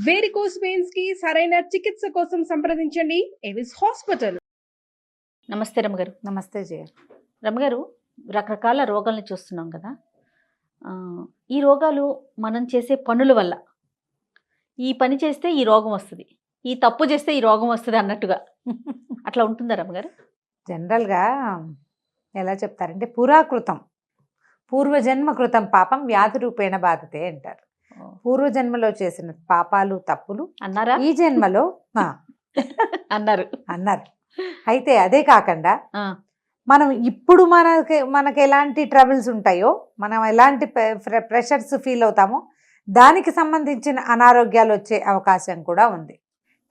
Varicose veins కి సరైన చికిత్స కోసం సంప్రదించండి ఎవిస్ హాస్పిటల్. నమస్తే రమగారు. నమస్తే జయ. రమగారు, రకరకాల రోగాలను చూస్తున్నాం కదా. ఈ రోగాలు మనం చేసే పనుల వల్ల, ఈ పని చేస్తే ఈ రోగం వస్తుంది, ఈ తప్పు చేస్తే ఈ రోగం వస్తుంది అన్నట్టుగా అట్లా ఉంటుందా రమగారు? జనరల్గా ఎలా చెప్తారంటే పురాకృతం, పూర్వజన్మ కృతం పాపం వ్యాధి రూపేణ బాధతే అంటారు. పూర్వజన్మలో చేసిన పాపాలు తప్పులు అన్నారా ఈ జన్మలో అన్నారు. అయితే అదే కాకుండా మనం ఇప్పుడు మనకి ఎలాంటి ట్రబుల్స్ ఉంటాయో, మనం ఎలాంటి ప్రెషర్స్ ఫీల్ అవుతామో దానికి సంబంధించిన అనారోగ్యాలు వచ్చే అవకాశం కూడా ఉంది.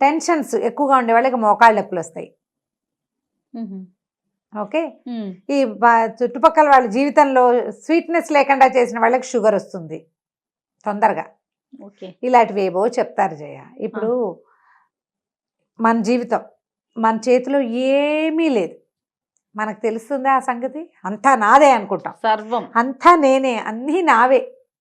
టెన్షన్స్ ఎక్కువగా ఉండే వాళ్ళకి మోకాళ్ళ నొప్పులు వస్తాయి. ఓకే, ఈ చుట్టుపక్కల వాళ్ళ జీవితంలో స్వీట్నెస్ లేకుండా చేసిన వాళ్ళకి షుగర్ వస్తుంది తొందరగా. ఇలాంటివి ఏవో చెప్తారు జయ. ఇప్పుడు మన జీవితం మన చేతిలో ఏమీ లేదు, మనకు తెలుస్తుందా ఆ సంగతి? అంతా నాదే అనుకుంటాం, సర్వం అంతా నేనే, అన్నీ నావే,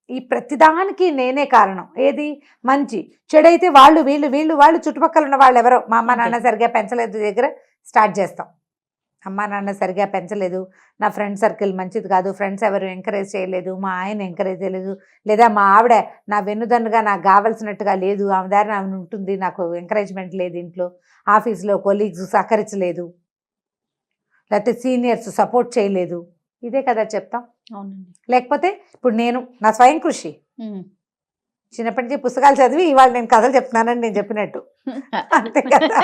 ఈ ప్రతిదానికి నేనే కారణం. ఏది మంచి చెడైతే వాళ్ళు వీళ్ళు వీళ్ళు వాళ్ళు చుట్టుపక్కల ఉన్న వాళ్ళు ఎవరో, మా అమ్మ నాన్న సరిగా పెంచలేదు దగ్గర స్టార్ట్ చేస్తాం. అమ్మ నాన్న సరిగా పెంచలేదు, నా ఫ్రెండ్ సర్కిల్ మంచిది కాదు, ఫ్రెండ్స్ ఎవరు ఎంకరేజ్ చేయలేదు, మా ఆయన ఎంకరేజ్ చేయలేదు, లేదా మా ఆవిడ నా వెన్నుదన్నుగా నాకు కావలసినట్టుగా లేదు, ఆమె దారి ఆమె ఉంటుంది, నాకు ఎంకరేజ్మెంట్ లేదు, ఇంట్లో ఆఫీస్లో కొలీగ్స్ సహకరించలేదు, లేకపోతే సీనియర్స్ సపోర్ట్ చేయలేదు, ఇదే కదా చెప్తాం. లేకపోతే ఇప్పుడు నేను నా స్వయం కృషి, చిన్నప్పటి నుంచి పుస్తకాలు చదివి ఇవాళ నేను కథలు చెప్తున్నానని నేను చెప్పినట్టు అంతే కదా.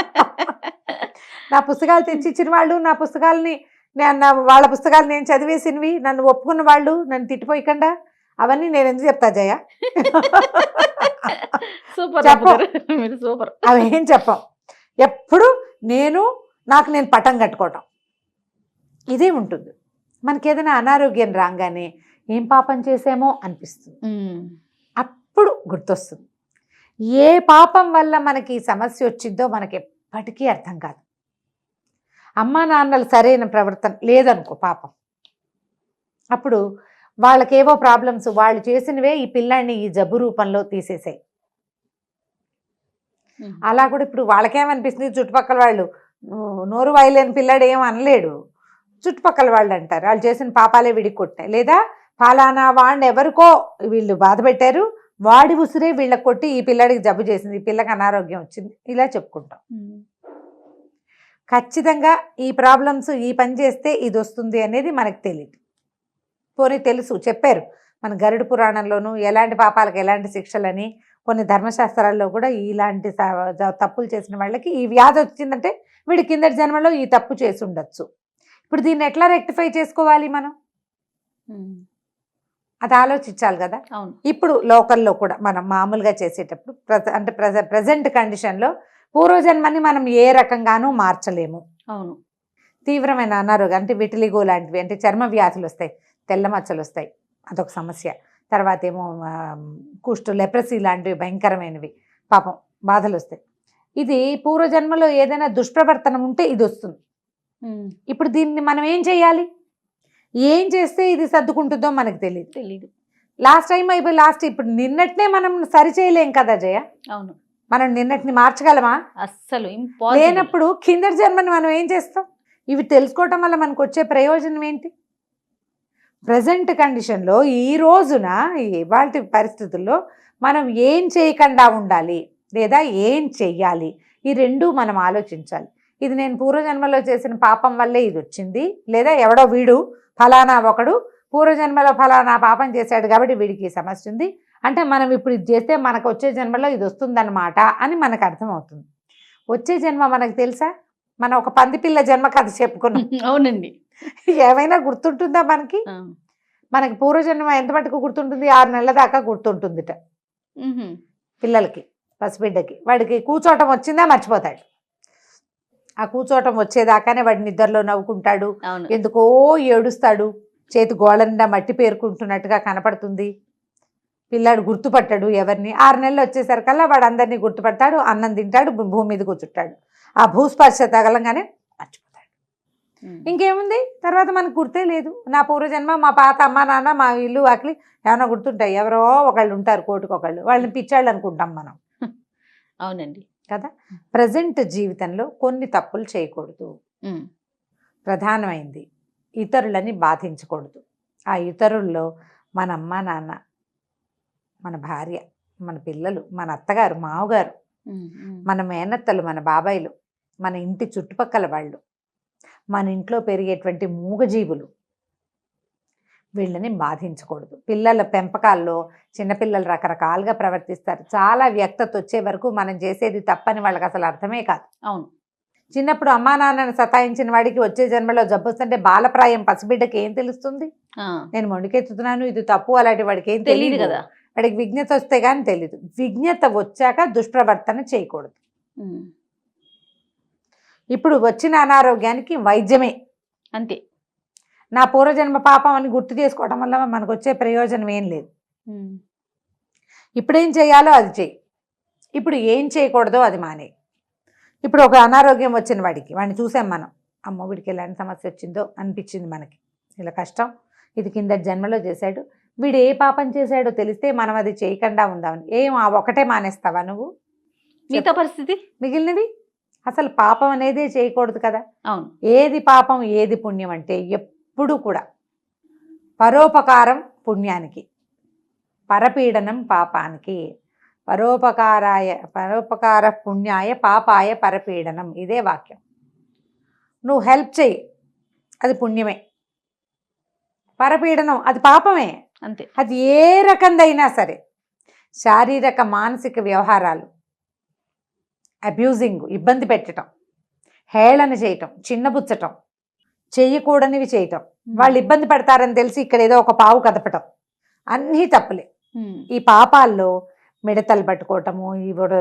నా పుస్తకాలు తెచ్చిచ్చిన వాళ్ళు, నా పుస్తకాలని వాళ్ళ పుస్తకాలు నేను చదివేసినవి, నన్ను ఒప్పుకున్న వాళ్ళు, నన్ను తిట్టిపోయకుండా, అవన్నీ నేను ఎందుకు చెప్తా జయ? సూపర్. అవేం చెప్పం. ఎప్పుడు నాకు పటం కట్టుకోవటం ఇదే ఉంటుంది. మనకి ఏదైనా అనారోగ్యం రాగానే ఏం పాపం చేసామో అనిపిస్తుంది, అప్పుడు గుర్తొస్తుంది. ఏ పాపం వల్ల మనకి సమస్య వచ్చిందో మనకి ఎప్పటికీ అర్థం కాదు. అమ్మా నాన్నలు సరైన ప్రవర్తన లేదనుకో పాపం, అప్పుడు వాళ్ళకేవో ప్రాబ్లమ్స్, వాళ్ళు చేసినవే ఈ పిల్లాన్ని ఈ జబ్బు రూపంలో తీసేసాయి. అలా కూడా ఇప్పుడు వాళ్ళకేమనిపిస్తుంది, చుట్టుపక్కల వాళ్ళు నోరు వాయలేని పిల్లాడు ఏం అనలేడు, చుట్టుపక్కల వాళ్ళు అంటారు వాళ్ళు చేసిన పాపాలే విడికి కొట్టాయి, లేదా ఫలానా వాడిని ఎవరికో వీళ్ళు బాధ పెట్టారు, వాడి ఉసిరే వీళ్ళకి కొట్టి ఈ పిల్లాడికి జబ్బు చేసింది, ఈ పిల్లకి అనారోగ్యం వచ్చింది, ఇలా చెప్పుకుంటాం. ఖచ్చితంగా ఈ ప్రాబ్లమ్స్ ఈ పని చేస్తే ఇది వస్తుంది అనేది మనకు తెలియదు. పోనీ తెలుసు, చెప్పారు మన గరుడ పురాణంలోనూ ఎలాంటి పాపాలకు ఎలాంటి శిక్షలని, కొన్ని ధర్మశాస్త్రాల్లో కూడా ఇలాంటి తప్పులు చేసిన వాళ్ళకి ఈ వ్యాధి వచ్చిందంటే వీడి కిందటి జన్మలో ఈ తప్పు చేసి ఉండొచ్చు. ఇప్పుడు దీన్ని ఎట్లా రెక్టిఫై చేసుకోవాలి మనం, అది ఆలోచించాలి కదా. ఇప్పుడు లోకల్లో కూడా మనం మామూలుగా చేసేటప్పుడు అంటే ప్రజెంట్ కండిషన్లో పూర్వజన్మని మనం ఏ రకంగానూ మార్చలేము. అవును, తీవ్రమైన అనారోగ్యం అంటే విటిలిగో లాంటివి, అంటే చర్మ వ్యాధులు వస్తాయి, తెల్ల మచ్చలు వస్తాయి, అదొక సమస్య. తర్వాత ఏమో కుష్టు, లెప్రసీ లాంటివి భయంకరమైనవి పాపం బాధలు వస్తాయి. ఇది పూర్వజన్మలో ఏదైనా దుష్ప్రవర్తనం ఉంటే ఇది వస్తుంది. ఇప్పుడు దీన్ని మనం ఏం చేయాలి, ఏం చేస్తే ఇది సర్దుకుంటుందో మనకు తెలియదు. లాస్ట్ టైం అయిపోయి ఇప్పుడు నిన్నటినే మనం సరి చేయలేం కదా జయ. అవును, మనం నిన్నటిని మార్చగలమా? అస్సలు లేనప్పుడు కిందటి జన్మని మనం ఏం చేస్తాం? ఇవి తెలుసుకోవటం వల్ల మనకు వచ్చే ప్రయోజనం ఏంటి? ప్రజెంట్ కండిషన్లో ఈ రోజున ఇవాళ పరిస్థితుల్లో మనం ఏం చేయకుండా ఉండాలి, లేదా ఏం చెయ్యాలి, ఈ రెండూ మనం ఆలోచించాలి. ఇది నేను పూర్వజన్మలో చేసిన పాపం వల్లే ఇది వచ్చింది, లేదా ఎవడో వీడు ఫలానా ఒకడు పూర్వజన్మలో ఫలానా పాపం చేశాడు కాబట్టి వీడికి ఈ సమస్య ఉంది అంటే మనం ఇప్పుడు ఇది చేస్తే మనకు వచ్చే జన్మలో ఇది వస్తుందన్నమాట అని మనకు అర్థమవుతుంది. వచ్చే జన్మ మనకు తెలుసా? మనం ఒక పందిపిల్ల జన్మ కథ చెప్పుకున్నాం. అవునండి, ఏమైనా గుర్తుంటుందా మనకి? మనకి పూర్వజన్మ ఎంత మటుకు గుర్తుంటుంది? 6 నెలల దాకా గుర్తుంటుందిట పిల్లలకి, పసిబిడ్డకి. వాడికి కూర్చోటం వచ్చిందా మర్చిపోతాడు. ఆ కూర్చోటం వచ్చేదాకానే వాడి నిద్రలో నవ్వుకుంటాడు, ఎందుకో ఏడుస్తాడు, చేతి గోళ్ళ నిండా మట్టి పేరుకుంటున్నట్టుగా కనపడుతుంది, పిల్లాడు గుర్తుపట్టాడు ఎవరిని. 6 నెలలు వచ్చేసరికల్లా వాడు అందరినీ గుర్తుపడతాడు, అన్నం తింటాడు, భూమి మీద కూర్చుంటాడు. ఆ భూస్పర్శ తగలంగానే మర్చిపోతాడు. ఇంకేముంది తర్వాత మనకు గుర్తే లేదు. నా పూర్వజన్మ, మా పాత అమ్మ నాన్న, మా ఇల్లు వాకిలి ఏమైనా గుర్తుంటాయి? ఎవరో ఒకళ్ళు ఉంటారు, కోటికొకళ్ళు, వాళ్ళని పిచ్చాళ్ళు అనుకుంటాం మనం. అవునండి. కదా. ప్రజెంట్ జీవితంలో కొన్ని తప్పులు చేయకూడదు. ఉమ్, ప్రధానమైంది ఇతరులని బాధించకూడదు. ఆ ఇతరుల్లో మన అమ్మ నాన్న, మన భార్య, మన పిల్లలు, మన అత్తగారు, మావగారు, ఉమ్, ఉమ్. మన మేనత్తలు, మన బాబాయిలు, మన ఇంటి చుట్టుపక్కల వాళ్ళు, మన ఇంట్లో పెరిగేటువంటి మూగజీవులు, వీళ్ళని బాధించకూడదు. పిల్లల పెంపకాల్లో చిన్నపిల్లలు రకరకాలుగా ప్రవర్తిస్తారు. చాలా వ్యక్తత వచ్చే వరకు మనం చేసేది తప్పని వాళ్ళకి అసలు అర్థమే కాదు. అవును. చిన్నప్పుడు అమ్మా నాన్నని సతాయించిన వాడికి వచ్చే జన్మలో జబ్బు వస్తుంటే బాలప్రాయం పసిబిడ్డకి ఏం తెలుస్తుంది? ఆ, నేను మొండికెత్తుతున్నాను, ఇది తప్పు, అలాంటి వాడికి ఏం తెలియదు తెలియదు కదా. వాడికి విజ్ఞత వస్తే కానీ తెలీదు. విజ్ఞత వచ్చాక దుష్ప్రవర్తన చేయకూడదు. ఉమ్, ఇప్పుడు వచ్చిన అనారోగ్యానికి వైద్యమే. అంతే. నా పూర్వజన్మ పాపం అని గుర్తు చేసుకోవడం వల్ల మనకు వచ్చే ప్రయోజనం ఏం లేదు. ఉమ్, ఇప్పుడేం చేయాలో అది చెయ్యి, ఇప్పుడు ఏం చేయకూడదో అది మానే. ఇప్పుడు ఒక అనారోగ్యం వచ్చిన వాడిని చూసాం మనం, అమ్మో వీడికి ఎలాంటి సమస్య వచ్చిందో అనిపించింది మనకి, ఇలా కష్టం ఇది కింద జన్మలో చేశాడు, వీడు ఏ పాపం చేశాడో తెలిస్తే మనం అది చేయకుండా ఉందామని ఏం ఆ ఒకటే మానేస్తావా నువ్వు? మిగతా పరిస్థితి మిగిలినవి అసలు పాపం అనేదే చేయకూడదు కదా. అవును. ఏది పాపం ఏది పుణ్యం అంటే ఎప్పుడు కూడా పరోపకారం పుణ్యానికి, పరపీడనం పాపానికి. పరోపకార పుణ్యాయ పాపాయ పరపీడనం, ఇదే వాక్యం. నువ్వు హెల్ప్ చేయి, అది పుణ్యమే. పరపీడనం అది పాపమే. అంతే. అది ఏ రకందైనా సరే, శారీరక మానసిక వ్యవహారాలు, అబ్యూజింగ్, ఇబ్బంది పెట్టడం, హేళన చేయటం, చిన్నబుచ్చటం, చెయ్యకూడనివి చేయటం, వాళ్ళు ఇబ్బంది పడతారని తెలిసి ఇక్కడ ఏదో ఒక పావు కదపటం, అన్నీ తప్పులే. ఈ పాపాల్లో మిడతలు పట్టుకోవటము,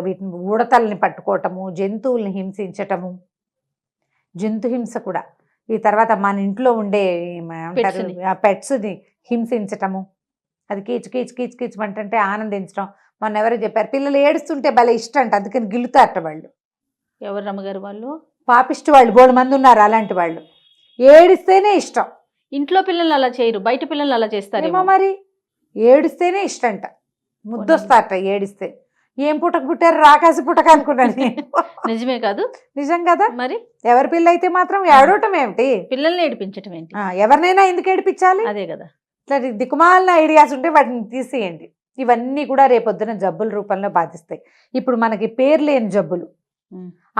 వీటిని ఉడతల్ని పట్టుకోవటము, జంతువుల్ని హింసించటము, జంతుహింస కూడా. ఈ తర్వాత మన ఇంట్లో ఉండే పెట్స్ని హింసించటము, అది కీచు కీచు కీచు కీచమంటే ఆనందించడం. మొన్న ఎవరో చెప్పారు పిల్లలు ఏడుస్తుంటే భలే ఇష్టం అంట, అందుకని గిల్లుతారట వాళ్ళు. ఎవరు రమ్మగారు వాళ్ళు? పాపిష్టి వాళ్ళు బోడు మంది ఉన్నారు అలాంటి వాళ్ళు, ఏడిస్తేనే ఇష్టం. ఇంట్లో పిల్లలు అలా చేయరు, బయట పిల్లలు అలా చేస్తారేమో మరి. ఏడిస్తేనే ఇష్టంట, ముద్దొస్తారట ఏడిస్తే. ఏం పుట్టక పుట్టారు, రాకాసి పుట్టక అనుకున్నాను. నిజమే కాదు? నిజం కదా. మరి ఎవరి పిల్ల అయితే మాత్రం ఏడవటం ఏమిటి? పిల్లల్ని ఏడిపించటం ఏంటి? ఎవరినైనా ఎందుకు ఏడిపించాలి? అదే కదా. ఇట్లా దిక్కుమాలిన ఐడియాస్ ఉంటే వాటిని తీసేయండి. ఇవన్నీ కూడా రేపొద్దున జబ్బుల రూపంలో బాధిస్తాయి. ఇప్పుడు మనకి పేరు లేని జబ్బులు,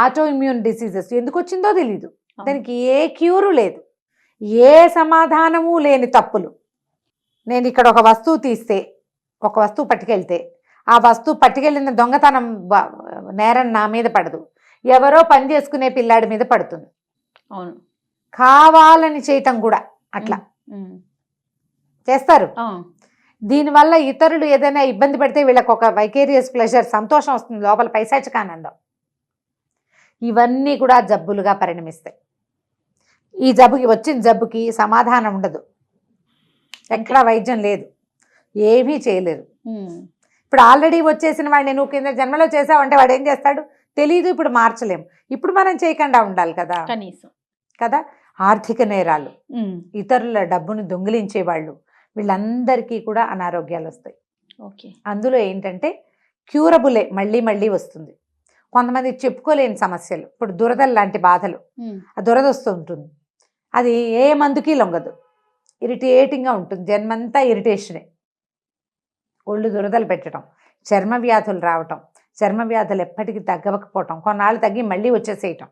ఆటో ఇమ్యూన్ డిసీజెస్ ఎందుకు వచ్చిందో తెలీదు, దానికి ఏ క్యూరు లేదు, ఏ సమాధానము లేని తప్పులు. నేను ఇక్కడ ఒక వస్తువు తీస్తే, ఒక వస్తువు పట్టుకెళ్తే, ఆ వస్తువు పట్టుకెళ్ళిన దొంగతనం నేరం నా మీద పడదు, ఎవరో పని చేసుకునే పిల్లాడి మీద పడుతుంది. అవును. కావాలని చేయటం కూడా అట్లా చేస్తారు. దీనివల్ల ఇతరులు ఏదైనా ఇబ్బంది పడితే వీళ్ళకి ఒక వైకేరియస్ ప్లెజర్, సంతోషం వస్తుంది, లోపల పైశాచిక ఆనందం. ఇవన్నీ కూడా జబ్బులుగా పరిణమిస్తాయి. ఈ జబ్బుకి వచ్చిన జబ్బుకి సమాధానం ఉండదు, ఎక్కడా వైద్యం లేదు, ఏమీ చేయలేరు. ఇప్పుడు ఆల్రెడీ వచ్చేసిన వాడిని నువ్వు కింద జన్మలో చేసావంటే వాడు ఏం చేస్తాడు తెలీదు, ఇప్పుడు మార్చలేము. ఇప్పుడు మనం చేయకుండా ఉండాలి కదా కనీసం కదా. ఆర్థిక నేరాలు, ఇతరుల డబ్బును దొంగిలించే వాళ్ళు, వీళ్ళందరికీ కూడా అనారోగ్యాలు వస్తాయి. ఓకే. అందులో ఏంటంటే క్యూరబులే, మళ్ళీ మళ్ళీ వస్తుంది. కొంతమంది చెప్పుకోలేని సమస్యలు, ఇప్పుడు దురదలు లాంటి బాధలు, ఆ దురద వస్తూ ఉంటుంది, అది ఏ మందుకి లొంగదు, ఇరిటేటింగ్గా ఉంటుంది, జన్మంతా ఇరిటేషనే. ఒళ్ళు దురదలు పెట్టడం, చర్మ వ్యాధులు రావటం, చర్మ వ్యాధులు ఎప్పటికీ తగ్గకపోవటం, కొన్నాళ్ళు తగ్గి మళ్ళీ వచ్చేసేయటం,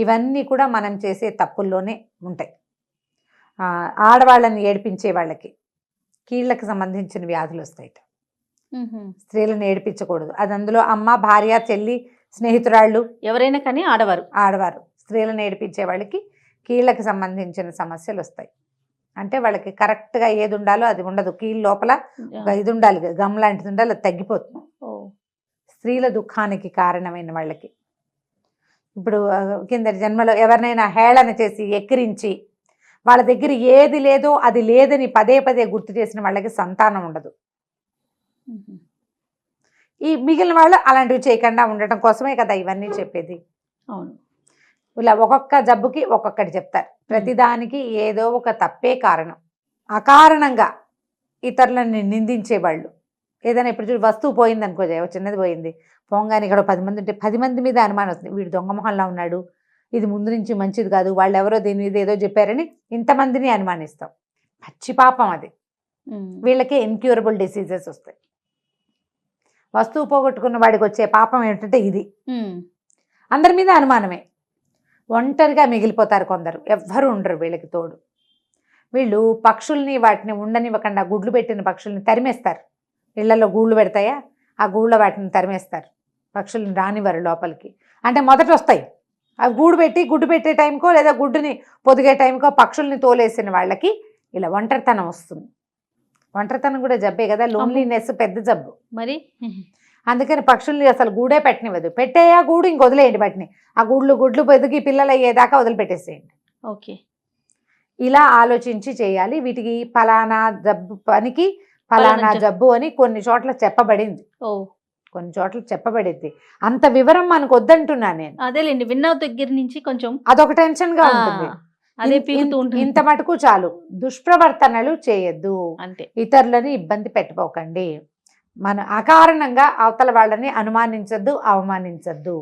ఇవన్నీ కూడా మనం చేసే తప్పుల్లోనే ఉంటాయి. ఆడవాళ్ళని ఏడిపించే వాళ్ళకి కీళ్ళకి సంబంధించిన వ్యాధులు వస్తాయిట. స్త్రీలను ఏడిపించకూడదు, అది అందులో అమ్మ, భార్య, చెల్లి, స్నేహితురాళ్ళు, ఎవరైనా కానీ ఆడవారు స్త్రీలను ఏడిపించే వాళ్ళకి కీళ్ళకి సంబంధించిన సమస్యలు వస్తాయి. అంటే వాళ్ళకి కరెక్ట్గా ఏది ఉండాలో అది ఉండదు, కీళ్ళ లోపల ఒక ఇది ఉండాలి, గమ్ లాంటిది ఉండాలి, అది తగ్గిపోతుంది. స్త్రీల దుఃఖానికి కారణమైన వాళ్ళకి. ఇప్పుడు కింద జన్మలో ఎవరినైనా హేళన చేసి ఎక్కిరించి వాళ్ళ దగ్గర ఏది లేదో అది లేదని పదే పదే గుర్తు చేసిన వాళ్ళకి సంతానం ఉండదు. ఈ మిగిలిన వాళ్ళు అలాంటివి చేయకుండా ఉండటం కోసమే కదా ఇవన్నీ చెప్పేది. అవును. ఇలా ఒక్కొక్క జబ్బుకి ఒక్కొక్కటి చెప్తారు, ప్రతిదానికి ఏదో ఒక తప్పే కారణం. అకారణంగా ఇతరులని నిందించేవాళ్ళు, ఏదైనా ఇప్పుడు చూడు వస్తువు పోయింది అనుకో జయ, చిన్నది పోయింది పోగానే ఇక్కడ 10 మంది ఉంటే 10 మంది మీద అనుమానం వస్తుంది. వీడు దొంగ మొహంలా ఉన్నాడు, ఇది ముందు నుంచి మంచిది కాదు, వాళ్ళు ఎవరో దీని మీద ఏదో చెప్పారని ఇంతమందిని అనుమానిస్తాం. పచ్చి పాపం అది. వీళ్ళకి ఇన్క్యూరబుల్ డిసీజెస్ వస్తాయి. వస్తువు పోగొట్టుకున్న వాడికి వచ్చే పాపం ఏంటంటే ఇది. అందరి మీద అనుమానమే. ఒంటరిగా మిగిలిపోతారు కొందరు, ఎవ్వరు ఉండరు వీళ్ళకి తోడు. వీళ్ళు పక్షుల్ని వాటిని ఉండనివ్వకుండా గుడ్లు పెట్టిన పక్షుల్ని తరిమేస్తారు. ఇళ్లలో గూళ్ళు పెడతాయా, ఆ గూళ్ళ వాటిని తరిమేస్తారు. పక్షుల్ని రానివ్వరు లోపలికి. అంటే మొదట వస్తాయి, అవి గూడు పెట్టి గుడ్డు పెట్టే టైంకో లేదా గుడ్డుని పొదిగే టైంకో పక్షుల్ని తోలేసిన వాళ్ళకి ఇలా ఒంటరితనం వస్తుంది. ఒంటరితనం కూడా జబ్బే కదా, లోన్లీనెస్ పెద్ద జబ్బు మరి. అందుకని పక్షుల్ని అసలు గూడే పెట్టనివ్వదు. పెట్టేయా గూడు ఇంక వదిలేయండి వాటిని, ఆ గుడ్లు పొదిగి పిల్లలు అయ్యేదాకా వదిలిపెట్టేసేయండి. ఓకే, ఇలా ఆలోచించి చేయాలి. వీటికి ఫలానా జబ్బు పనికి ఫలానా జబ్బు అని కొన్ని చోట్ల చెప్పబడింది. కొన్ని చోట్ల చెప్పబడింది. అంత వివరం మనకు వద్దంటున్నా నేను. అదేలేండి, విన్న దగ్గర నుంచి కొంచెం అదొక టెన్షన్ గా ఉంటుంది. అదే పీకుతూ ఉంటుంది. ఇంత మటుకు చాలు. దుష్ప్రవర్తనలు చేయొద్దు, అంతే. ఇతరులని ఇబ్బంది పెట్టుకోకండి. మన అకారణంగా అవతల వాళ్ళని అనుమానించద్దు, అవమానించద్దు.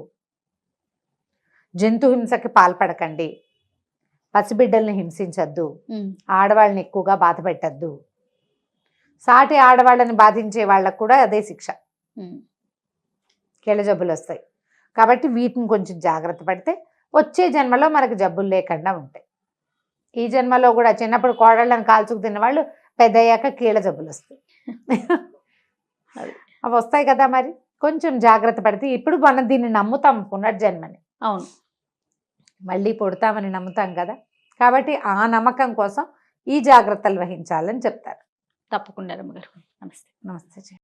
జంతు హింసకి పాల్పడకండి. పసిబిడ్డల్ని హింసించద్దు. ఆడవాళ్ళని ఎక్కువగా బాధ పెట్టద్దు. సాటి ఆడవాళ్ళని బాధించే వాళ్ళకు కూడా అదే శిక్ష. కీళ్ళ జబ్బులు వస్తాయి కాబట్టి వీటిని కొంచెం జాగ్రత్త పడితే వచ్చే జన్మలో మనకు జబ్బులు లేకుండా ఉంటాయి. ఈ జన్మలో కూడా చిన్నప్పుడు కోడళ్ళని కాల్చుకు తిన్న వాళ్ళు పెద్ద అయ్యాక కీళ్ళ జబ్బులు వస్తాయి. అవి వస్తాయి కదా, మరి కొంచెం జాగ్రత్త పడితే. ఇప్పుడు మనం దీన్ని నమ్ముతాం, పునర్జన్మని. అవును, మళ్ళీ పుడతామని నమ్ముతాం కదా, కాబట్టి ఆ నమ్మకం కోసం ఈ జాగ్రత్తలు వహించాలని చెప్తారు. తప్పకుండా రమ్మగారు. నమస్తే. నమస్తే.